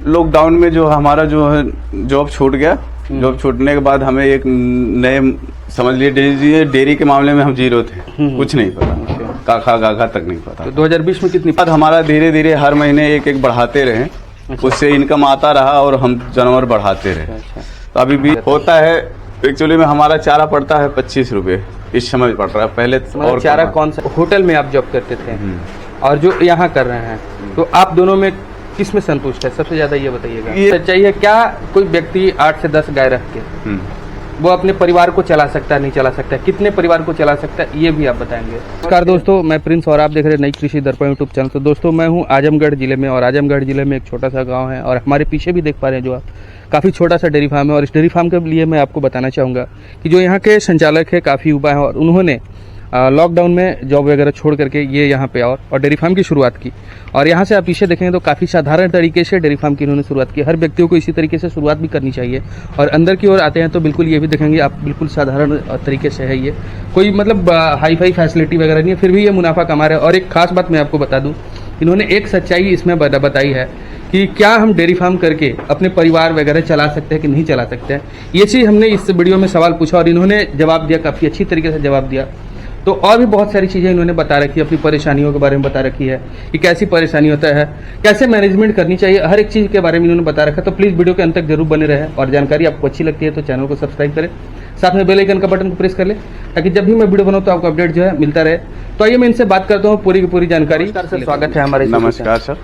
Lockdown में जो हमारा जो है जॉब छूट गया। जॉब छूटने के बाद हमें एक नए समझ लिए डेयरी के मामले में हम जीरो थे। कुछ नहीं पता, काखा गाखा तक नहीं पता। तो 2020 में कितनी बाद हमारा धीरे धीरे हर महीने एक एक बढ़ाते रहे। उससे इनकम आता रहा और हम जानवर बढ़ाते रहे। तो अभी भी होता है। एक्चुअली में हमारा चारा पड़ता है 25 रुपए इस समय पड़ रहा है। पहले और चारा कौन सा होटल में आप जॉब करते थे और जो यहाँ कर रहे हैं, तो आप दोनों में किस में संतुष्ट है सबसे ज्यादा, ये बताइएगा। ये चाहिए क्या कोई व्यक्ति 8 से 10 गाय रख के वो अपने परिवार को चला सकता है, नहीं चला सकता है, कितने परिवार को चला सकता है, ये भी आप बताएंगे। नमस्कार दोस्तों, मैं प्रिंस और आप देख रहे हैं नई कृषि दर्पण यूट्यूब चैनल। तो दोस्तों मैं हूँ आजमगढ़ जिले में, और आजमगढ़ जिले में एक छोटा सा गांव है और हमारे पीछे भी देख पा रहे हैं जो आप, काफ़ी छोटा सा डेयरी फार्म है। और इस डेयरी फार्म के लिए मैं आपको बताना चाहूँगा कि जो यहाँ के संचालक है काफ़ी युवा है और उन्होंने लॉकडाउन में जॉब वगैरह छोड़ करके ये यहाँ पे और डेयरी फार्म की शुरुआत की। और यहाँ से आप पीछे देखेंगे तो काफ़ी साधारण तरीके से डेयरी फार्म की इन्होंने शुरुआत की। हर व्यक्तियों को इसी तरीके से शुरुआत भी करनी चाहिए। और अंदर की ओर आते हैं तो बिल्कुल ये भी देखेंगे आप, बिल्कुल साधारण तरीके से है ये, कोई मतलब हाई फाई फैसिलिटी वगैरह नहीं है, फिर भी ये मुनाफा कमा रहे हैं। और एक खास बात मैं आपको बता दूँ, इन्होंने एक सच्चाई इसमें बताई है कि क्या हम डेयरी फार्म करके अपने परिवार वगैरह चला सकते हैं कि नहीं चला सकते हैं। ये चीज़ हमने इस वीडियो में सवाल पूछा और इन्होंने जवाब दिया, काफ़ी अच्छी तरीके से जवाब दिया। तो और भी बहुत सारी चीज़ें इन्होंने बता रखी है, अपनी परेशानियों के बारे में बता रखी है कि कैसी परेशानी होता है, कैसे मैनेजमेंट करनी चाहिए, हर एक चीज़ के बारे में इन्होंने बता रखा है। तो प्लीज़ वीडियो के अंत तक जरूर बने रहे और जानकारी आपको अच्छी लगती है तो चैनल को सब्सक्राइब करें, साथ में बेल आइकन का बटन को प्रेस कर ले ताकि जब भी मैं वीडियो बनाऊँ तो आपको अपडेट जो है मिलता रहे। तो आइए मैं इनसे बात करता हूँ पूरी की पूरी जानकारी। स्वागत है हमारे। नमस्कार सर।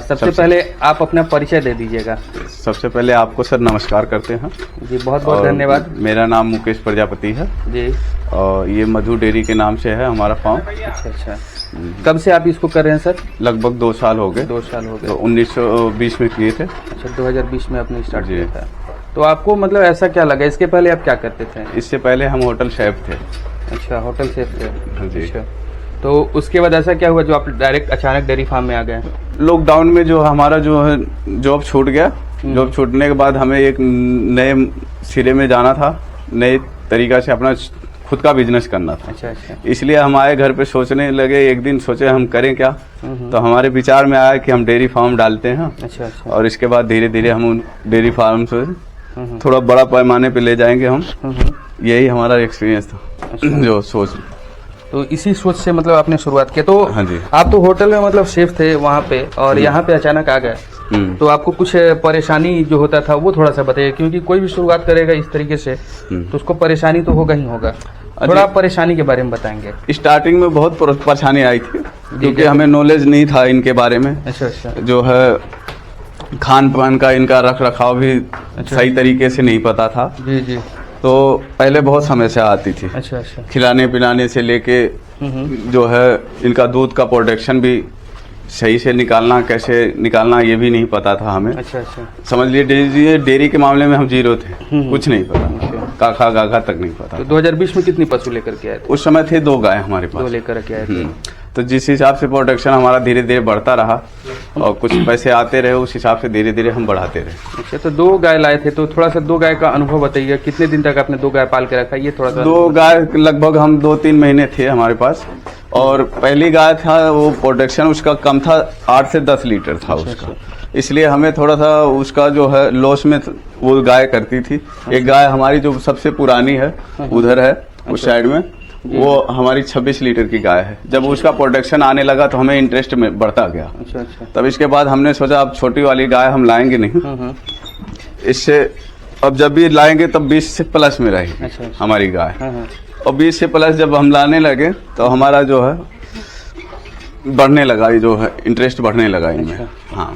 सबसे पहले आप अपना परिचय दे दीजिएगा। सबसे पहले आपको सर नमस्कार करते हैं जी, बहुत बहुत धन्यवाद। मेरा नाम मुकेश प्रजापति है जी, और ये मधु डेयरी के नाम से है हमारा फार्म। अच्छा। कब से आप इसको कर रहे हैं सर? लगभग 2 साल हो गए। 2 साल हो गए। तो 1920 में किए थे। अच्छा, 2020 में आपने स्टार्ट किया था। तो आपको मतलब ऐसा क्या लगा? इसके पहले आप क्या करते थे? इससे पहले हम होटल शेफ थे। अच्छा, होटल शेफ थे जी। अच्छा। तो उसके बाद ऐसा क्या हुआ जो आप डायरेक्ट अचानक डेयरी फार्म में आ गए? लॉकडाउन में जो हमारा जो है जॉब छूट गया। जॉब छूटने के बाद हमें एक नए सिरे में जाना था, नए तरीका से अपना खुद का बिजनेस करना था। अच्छा। इसलिए हम आए घर पे, सोचने लगे। एक दिन सोचे हम करें क्या, तो हमारे विचार में आया कि हम डेयरी फार्म डालते हैं। अच्छा। और इसके बाद धीरे धीरे हम उन डेयरी फार्म से थोड़ा बड़ा पैमाने पे ले जाएंगे हम। यही हमारा एक्सपीरियंस था। अच्छा। जो सोच, तो इसी सोच से मतलब आपने शुरुआत की। तो हाँ जी, आप तो होटल में मतलब शेफ थे वहाँ पे और यहाँ पे अचानक आ गए, तो आपको कुछ परेशानी जो होता था वो थोड़ा सा बताइए, क्योंकि कोई भी शुरुआत करेगा इस तरीके से तो उसको परेशानी तो होगा ही होगा। थोड़ा परेशानी के बारे में बताएंगे। स्टार्टिंग में बहुत परेशानी आई थी क्योंकि हमें नॉलेज नहीं था इनके बारे में। अच्छा। जो है खान पान का इनका रख रखाव भी सही तरीके से नहीं पता था। जी। तो पहले बहुत समस्या आती थी। अच्छा। खिलाने पिलाने से लेके जो है इनका दूध का प्रोडक्शन भी सही से निकालना, कैसे निकालना, ये भी नहीं पता था हमें। अच्छा। समझ लिए डेयरी के मामले में हम जीरो थे। कुछ नहीं पता, काखा गाखा तक नहीं पता। तो 2020 में कितनी पशु लेकर के आए थे? उस समय थे 2 गाय हमारे पास। 2 लेकर के आए थे। तो जिस हिसाब से प्रोडक्शन हमारा धीरे धीरे बढ़ता रहा और कुछ पैसे आते रहे, उस हिसाब से धीरे धीरे हम बढ़ाते रहे। अच्छा, तो 2 गाय लाए थे, तो थोड़ा सा 2 गाय का अनुभव बताइए। कितने दिन तक आपने 2 गाय पाल के रखा, ये थोड़ा सा? 2 गाय लगभग हम 2-3 महीने थे हमारे पास। और पहली गाय था वो प्रोडक्शन उसका कम था, 8 से 10 लीटर था उसका। इसलिए हमें थोड़ा सा उसका जो है लॉस में वो गाय करती थी। एक गाय हमारी जो सबसे पुरानी है उधर है उस साइड में, वो हमारी 26 लीटर की गाय है। जब उसका प्रोडक्शन आने लगा तो हमें इंटरेस्ट में बढ़ता गया। अच्छा। तब इसके बाद हमने सोचा अब छोटी वाली गाय हम लाएंगे नहीं, इससे अब जब भी लाएंगे तब 20 से प्लस में रहेगी। अच्छा। हमारी गाय। और 20 से प्लस जब हम लाने लगे तो हमारा जो है बढ़ने लगा, ये जो है इंटरेस्ट बढ़ने लगा इनमें। अच्छा। हाँ।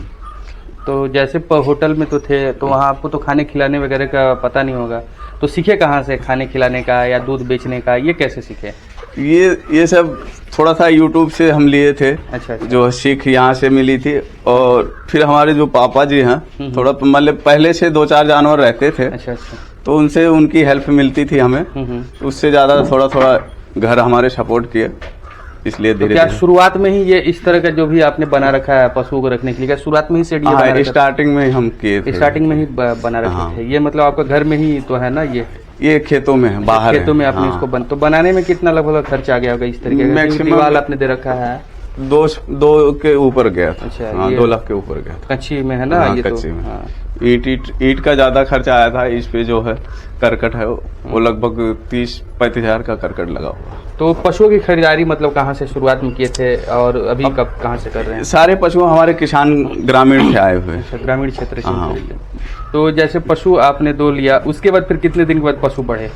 तो जैसे होटल में तो थे, तो वहाँ आपको तो खाने खिलाने वगैरह का पता नहीं होगा, तो सीखे कहाँ से खाने खिलाने का या दूध बेचने का, ये कैसे सीखे? ये सब थोड़ा सा यूट्यूब से हम लिए थे। अच्छा। जो सीख यहाँ से मिली थी। और फिर हमारे जो पापा जी हैं थोड़ा मतलब पहले से 2-4 जानवर रहते थे। अच्छा। तो उनसे उनकी हेल्प मिलती थी हमें, उससे ज्यादा थोड़ा घर हमारे सपोर्ट किए, इसलिए धीरे क्या शुरुआत में ही ये इस तरह का जो भी आपने बना रखा है पशुओं को रखने के लिए, क्या शुरुआत में ही सेट ये बना स्टार्टिंग में हम किए थे? स्टार्टिंग में ही बना रखे थे। ये मतलब आपका घर में ही तो है ना? ये खेतों में है, बाहर खेतों में आपने इसको तो बनाने में कितना लगभग खर्च आ गया होगा इस तरीके का? दीवार आपने दे रखा है, दो के ऊपर गया था। अच्छा, हाँ, ये 2 लाख के ऊपर गया था। कच्ची में है ना हाँ, ये कच्ची तो में। हाँ। ईट का ज्यादा खर्चा आया था। इस पे जो है करकट है वो लगभग 30-35 हजार का करकट लगा हुआ। तो पशुओं की खरीदारी मतलब कहाँ से शुरुआत में किए थे और अभी कब कहाँ से कर रहे हैं? सारे पशु हमारे किसान ग्रामीण से आए हुए। अच्छा, ग्रामीण क्षेत्र से हाँ। खरीदे। तो जैसे पशु आपने 2 लिया, उसके बाद फिर कितने दिन के बाद पशु बढ़े?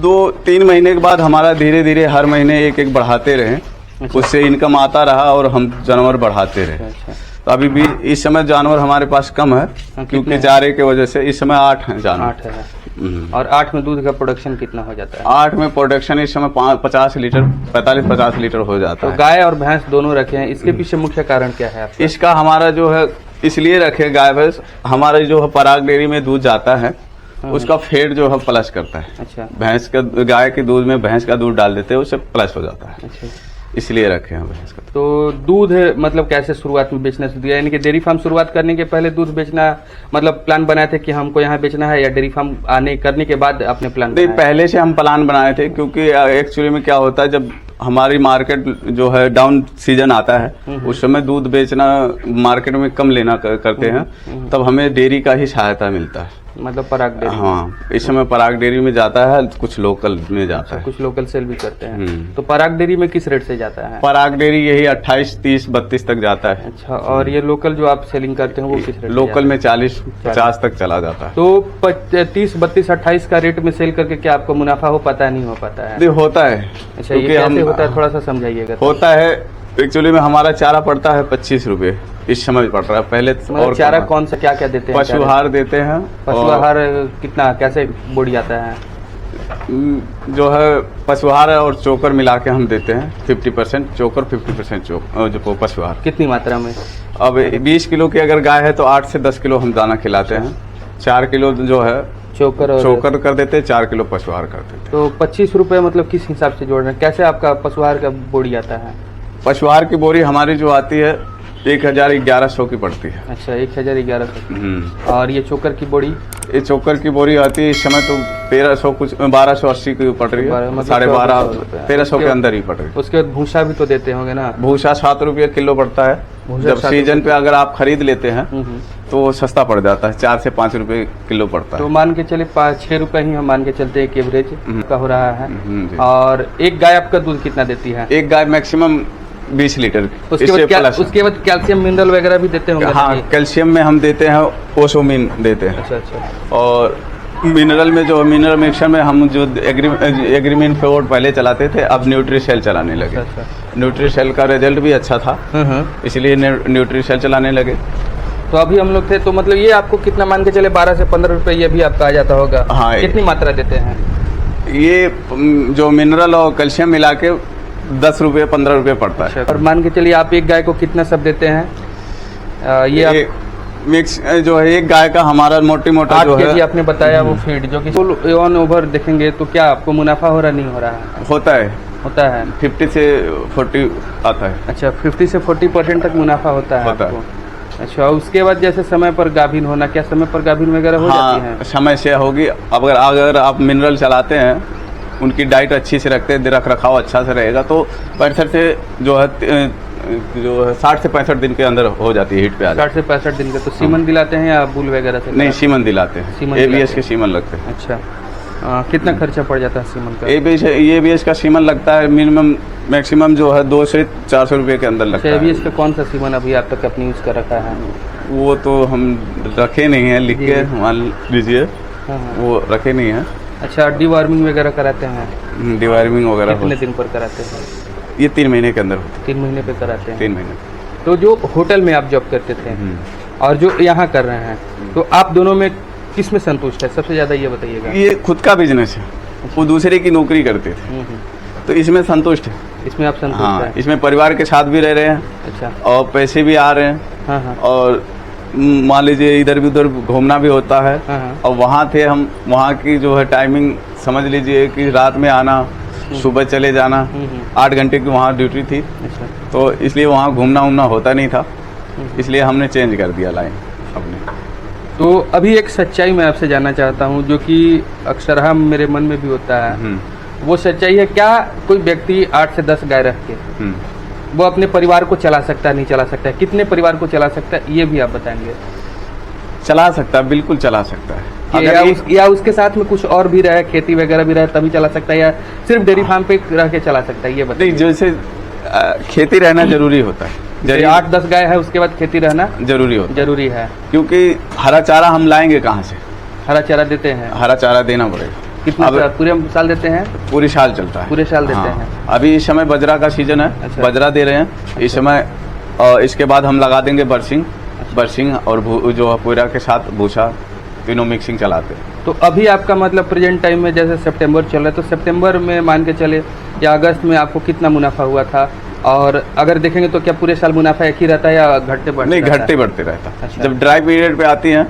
2-3 महीने के बाद हमारा धीरे धीरे हर महीने एक बढ़ाते रहे। अच्छा। उससे इनकम आता रहा और हम जानवर बढ़ाते रहे। अच्छा, तो अभी भी इस समय जानवर हमारे पास कम है क्योंकि कितने? चारे की वजह से इस समय 8 हैं जानवर। 8 है। और 8 में दूध का प्रोडक्शन कितना हो जाता है? 8 में प्रोडक्शन इस समय 50 लीटर 45-50 लीटर हो जाता तो है। गाय और भैंस दोनों रखे हैं, इसके पीछे मुख्य कारण क्या है आपका? इसका हमारा जो है इसलिए रखे गाय भैंस, हमारे जो है पराग डेयरी में दूध जाता है उसका फेड जो है प्लस करता है। अच्छा भैंस का गाय के दूध में भैंस का दूध डाल देते हैं, उससे प्लस हो जाता है, अच्छा। इसलिए रखे हैं भैंस का। तो दूध मतलब कैसे शुरुआत में बेचना शुरू किया? यानी कि डेयरी फार्म शुरुआत करने के पहले दूध बेचना मतलब प्लान बनाए थे कि हमको यहाँ बेचना है, या डेयरी फार्म करने के बाद अपने प्लान नहीं, पहले से हम प्लान बनाए थे क्योंकि एक्चुअली में क्या होता है जब हमारी मार्केट जो है डाउन सीजन आता है उस समय दूध बेचना मार्केट में कम लेना करते हैं, तब हमें डेयरी का ही सहायता मिलता है। मतलब पराग डेयरी? हाँ, इस समय पराग डेयरी में जाता है, कुछ लोकल में जाता है, कुछ लोकल सेल भी करते हैं। तो पराग डेयरी में किस रेट से जाता है? पराग डेयरी यही 28, 30, 32 तक जाता है। अच्छा, और ये लोकल जो आप सेलिंग करते हैं वो किस रेट? लोकल में 40-50 तक चला जाता है। तो 30, 32, 28 का रेट में सेल करके क्या आपको मुनाफा हो पाता है, नहीं हो पाता है? होता है। अच्छा, ये कैसे होता है, थोड़ा सा समझाइएगा। होता है एक्चुअली में हमारा चारा पड़ता है 25 रुपए इस समय पड़ रहा है। पहले और चारा कौन सा क्या क्या देते हैं? पशु आहार देते हैं। पशु आहार कितना कैसे बोरी आता है? जो है पशु आहार और चोकर मिला के हम देते हैं 50% चोकर 50% जो पशु आहार। कितनी मात्रा में? अब 20 किलो की अगर गाय है तो 8 से 10 किलो हम दाना खिलाते हैं। 4 किलो जो है चोकर कर देते हैं, 4 किलो पशु आहार कर देते हैं। तो 25 रुपए मतलब किस हिसाब से जोड़ रहे हैं? कैसे आपका पशु आहार का बोरी आता है? पशु आहार की बोरी हमारी जो आती है 1100 की पड़ती है। अच्छा, 1100। और ये चोकर की बोरी? ये चोकर की बोरी आती है इस समय तो 1300 कुछ 1280 की पड़ रही है, 1250 1300 के अंदर ही पड़ रही है। उसके बाद भूसा भी तो देते होंगे ना? भूसा 7 रुपये किलो पड़ता है। जब सीजन पे अगर आप खरीद लेते हैं तो सस्ता पड़ जाता है, 4 से 5 रुपए किलो पड़ता है। तो मान के चले 5-6 रुपए ही हम मान के चलते हैं एवरेज का हो रहा है। और एक गाय आपका दूध कितना देती है? एक गाय मैक्सिमम 20 लीटर। उसके बाद कैल्शियम मिनरल वगैरह भी देते होंगे? हाँ, कैल्शियम में हम देते हैं ओसोमिन देते हैं। अच्छा अच्छा। और मिनरल में जो मिनरल मिक्सचर में हम जो एग्रीमेंट फॉरवर्ड पहले चलाते थे, अब न्यूट्रीसेल चलाने लगे। अच्छा। न्यूट्रीसेल का रिजल्ट भी अच्छा था, इसलिए न्यूट्रीसेल चलाने लगे। तो अभी हम लोग थे तो मतलब ये आपको कितना मान के चले 12 से 15 रुपए ये भी आपका आ जाता होगा? हाँ। कितनी मात्रा देते हैं? ये जो मिनरल और कैल्शियम मिला के 10 रुपये 15 रुपये पड़ता है। और मान के चलिए आप एक गाय को कितना सब देते हैं? ये मिक्स जो है एक गाय का हमारा मोटा जो है आपने बताया वो फीड जो कि ऑन ओवर देखेंगे तो क्या आपको मुनाफा हो रहा नहीं हो रहा है? होता है 50 से 40 आता है। अच्छा, 50 से 40% तक मुनाफा होता है आपको। अच्छा, उसके बाद जैसे समय पर गाभिन होना, क्या समय पर गाभिन वगैरह हो जाती है? समय से होगी। अगर आप मिनरल चलाते हैं, उनकी डाइट अच्छी से रखते हैं, रख रखाव अच्छा से रहेगा तो 65 से जो है 60 से 65 दिन के अंदर हो जाती है, हीट पे आ जाती है। 60 से 65 दिन के। तो सीमन दिलाते हैं या बुल वगैरह से? नहीं, सीमन दिलाते हैं, एबीएस के सीमन लगते हैं। अच्छा, कितना खर्चा पड़ जाता है सीमन का? एबीएस का सीमन लगता है मिनिमम मैक्सिमम जो है 200 से 400 रुपये के अंदर लगता है। एबीएस का कौन सा सीमन अभी आप तक अपनी यूज कर रखा है? वो तो हम रखे नहीं है, लिख के मान लीजिए, वो रखे नहीं है। अच्छा, डिवार्मिंग वगैरह कराते हैं? डिवार्मिंग वगैरह कितने दिन पर कराते हैं? ये 3 महीने के अंदर होता है। 3 महीने पे कराते हैं? 3 महीने। तो जो होटल में आप जॉब करते थे और जो यहाँ कर रहे हैं, तो आप दोनों में किस में संतुष्ट है सबसे ज्यादा, ये बताइएगा। ये खुद का बिजनेस है, वो दूसरे की नौकरी करते थे, तो इसमें संतुष्ट है। इसमें आप संतुष्ट हाँ, हैं? इसमें परिवार के साथ भी रह रहे हैं। अच्छा। और पैसे भी आ रहे हैं। हाँ। और मान लीजिए इधर भी उधर घूमना भी होता है। और वहाँ थे हम, वहाँ की जो है टाइमिंग समझ लीजिए कि रात में आना, सुबह चले जाना, 8 घंटे की वहाँ ड्यूटी थी। अच्छा। तो इसलिए वहाँ घूमना होता नहीं था, इसलिए हमने चेंज कर दिया लाइन अपने। तो अभी एक सच्चाई मैं आपसे जानना चाहता हूँ जो कि अक्सर मेरे मन में भी होता है। वो सच्चाई है, क्या कोई व्यक्ति 8 से 10 गाय रख के वो अपने परिवार को चला सकता है नहीं चला सकता है, कितने परिवार को चला सकता है ये भी आप बताएंगे। चला सकता है, बिल्कुल चला सकता है। या उसके साथ में कुछ और भी रहे, खेती वगैरह भी रहे तभी चला सकता है, या सिर्फ डेयरी फार्म पे रह के चला सकता है ये बताइए। जैसे खेती रहना जरूरी होता है, जैसे 8-10 गाय है उसके बाद खेती रहना जरूरी है, क्योंकि हरा चारा हम लाएंगे कहाँ से? हरा चारा देते हैं, हरा चारा देना पड़ेगा। कितना पूरे साल देते हैं? पूरे साल चलता है, पूरे साल देते हैं। अभी इस समय बजरा का सीजन है। अच्छा। बजरा दे रहे हैं इस समय, और इसके बाद हम लगा देंगे बरसिंग और जो पूरा के साथ भूसा, तीनों मिक्सिंग चलाते हैं। तो अभी आपका मतलब प्रेजेंट टाइम में जैसे सितंबर चल रहा है, तो सितंबर में मान के चले या अगस्त में आपको कितना मुनाफा हुआ था? और अगर देखेंगे तो क्या पूरे साल मुनाफा एक ही रहता है या घटते बढ़ते? नहीं, घटते बढ़ते रहता है। अच्छा। जब ड्राई पीरियड पे आती है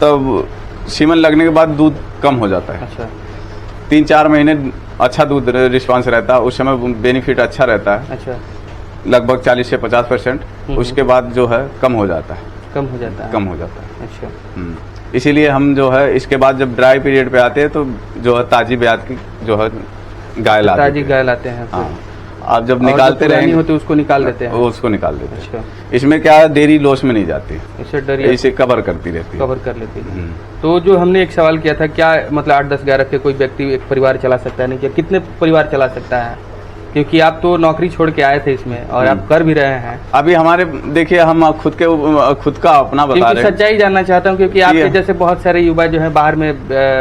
तब सीमन लगने के बाद दूध कम हो जाता है। अच्छा। 3-4 महीने अच्छा दूध रिस्पांस रहता है, उस समय बेनिफिट अच्छा रहता है। अच्छा। लगभग 40 से 50%। उसके बाद जो है कम हो जाता है। अच्छा। इसीलिए हम जो है इसके बाद जब ड्राई पीरियड पे आते हैं तो जो है ताजी ब्याज की जो है गाय लाते हैं। हाँ। आप जब निकालते रहेंगे होते उसको निकाल देते हैं। उसको निकाल देते हैं। अच्छा। इसमें क्या डेयरी लॉस में नहीं जाती, इसे इसे कवर करती रहती है, कवर कर लेती है। तो जो हमने एक सवाल किया था, क्या मतलब 8-10 गाय रख के कोई व्यक्ति एक परिवार चला सकता है? नहीं, क्या कितने परिवार चला सकता है? क्योंकि आप तो नौकरी छोड़ के आए थे इसमें और आप कर भी रहे हैं। अभी हमारे देखिए हम खुद का अपना बता रहे हैं, सच्चाई जानना चाहता हूँ, क्योंकि आपके जैसे बहुत सारे युवा जो है बाहर में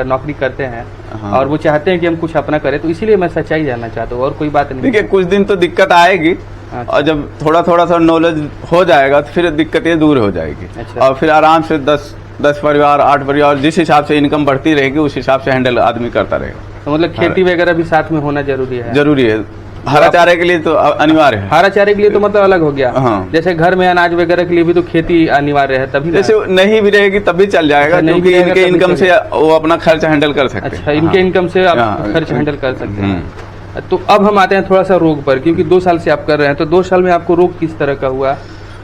नौकरी करते हैं। हाँ। और वो चाहते हैं कि हम कुछ अपना करें, तो इसीलिए मैं सच्चाई जानना चाहता हूँ, और कोई बात नहीं। देखिए कुछ दिन तो दिक्कत आएगी। अच्छा। और जब थोड़ा सा नॉलेज हो जाएगा तो फिर दिक्कतें दूर हो जाएगी। अच्छा। और फिर आराम से 10 परिवार 8 परिवार जिस हिसाब से इनकम बढ़ती रहेगी उस हिसाब से हैंडल आदमी करता रहेगा। तो मतलब खेती वगैरह भी साथ में होना जरूरी है। हरा चारे के लिए तो अनिवार्य है। हरा चारे के लिए तो मतलब अलग हो गया। हाँ। जैसे घर में अनाज वगैरह के लिए भी तो खेती अनिवार्य है, तभी जैसे नहीं भी रहेगी तब भी चल जाएगा। क्योंकि इनके इनकम से वो अपना खर्च हैंडल कर सकते हैं। अच्छा, इनके इनकम से आप खर्च हैंडल कर सकते हैं। तो अब हम आते हैं थोड़ा सा रोग पर, क्योंकि 2 साल से आप कर रहे हैं, तो 2 साल में आपको रोग किस तरह का हुआ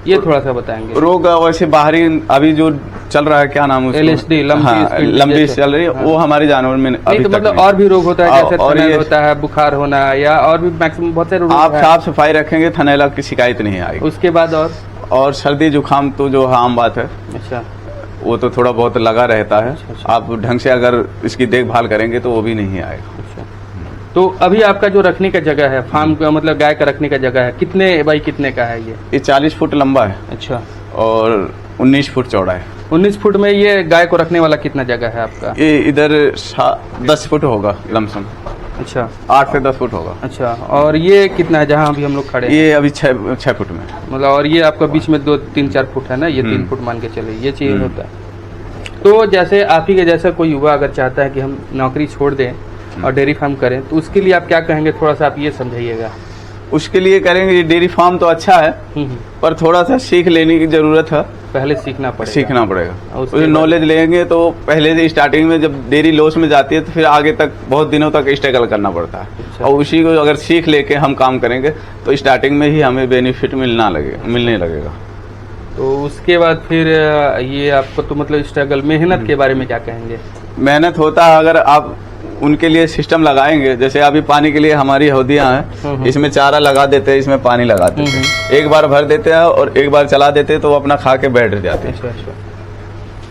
ये थोड़ा सा बताएंगे। रोग वैसे बाहरी अभी जो चल रहा है, क्या नाम है, LSD, लंबी चल रही है। हाँ। वो हमारे जानवर में अभी तो मतलब और भी रोग होता है, जैसे थनैल होता है, बुखार होना, या और भी मैक्सिमम बहुत सारे रोग। आप साफ सफाई रखेंगे थनैला की शिकायत नहीं आएगी। उसके बाद और सर्दी जुकाम तो जो आम बात है। अच्छा। वो तो थोड़ा बहुत लगा रहता है। अच्छा। आप ढंग से अगर इसकी देखभाल करेंगे तो वो भी नहीं आएगा। अच्छा। तो अभी आपका जो रखने का जगह है, फार्म का मतलब गाय का रखने का जगह है, कितने बाई कितने का है ये? 40 फुट लंबा है। अच्छा। और 19 फुट चौड़ा है। 19 फुट में ये गाय को रखने वाला कितना जगह है आपका? ये इधर 10 फुट होगा लमसम। अच्छा। 8 से 10 फुट होगा। अच्छा। और ये कितना है जहाँ अभी हम लोग खड़े हैं? ये अभी 6 फुट में मतलब, और ये आपका बीच में 2-3-4 फुट है ना, ये 3 फुट मान के चले, ये चीज होता है। तो जैसे आप ही के जैसा कोई युवा अगर चाहता है कि हम नौकरी छोड़ दें और डेयरी फार्म करें, तो उसके लिए आप क्या कहेंगे? थोड़ा सा आप ये समझाइएगा। उसके लिए करेंगे, डेयरी फार्म तो अच्छा है पर थोड़ा सा सीख लेने की जरूरत है। पहले सीखना पड़ेगा। उसके नॉलेज लेंगे तो पहले से स्टार्टिंग में जब डेयरी लॉस में जाती है तो फिर आगे तक बहुत दिनों तक स्ट्रगल करना पड़ता है। अच्छा। और उसी को अगर सीख लेके हम काम करेंगे तो स्टार्टिंग में ही हमें बेनिफिट मिलने लगेगा। तो उसके बाद फिर ये आपको तो मतलब स्ट्रगल, मेहनत के बारे में क्या कहेंगे? मेहनत होता है, अगर आप उनके लिए सिस्टम लगाएंगे। जैसे अभी पानी के लिए हमारी हौदियां हैं, इसमें चारा लगा देते हैं, इसमें पानी लगा देते हैं, एक बार भर देते हैं और एक बार चला देते हैं तो वो अपना खा के बैठ जाते हैं। अच्छा।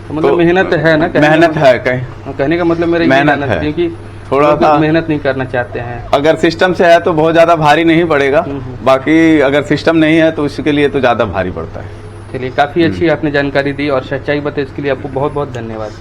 तो मतलब मेहनत है ना? मेहनत है, कहने का मतलब मेरा मेहनत है, क्योंकि थोड़ा सा मेहनत नहीं करना चाहते हैं। अगर सिस्टम से है तो बहुत ज्यादा भारी नहीं पड़ेगा, बाकी अगर सिस्टम नहीं है तो उसके लिए तो ज्यादा भारी पड़ता है। चलिए, काफी अच्छी आपने जानकारी दी और सच्चाई बताई, इसके लिए आपको बहुत बहुत धन्यवाद।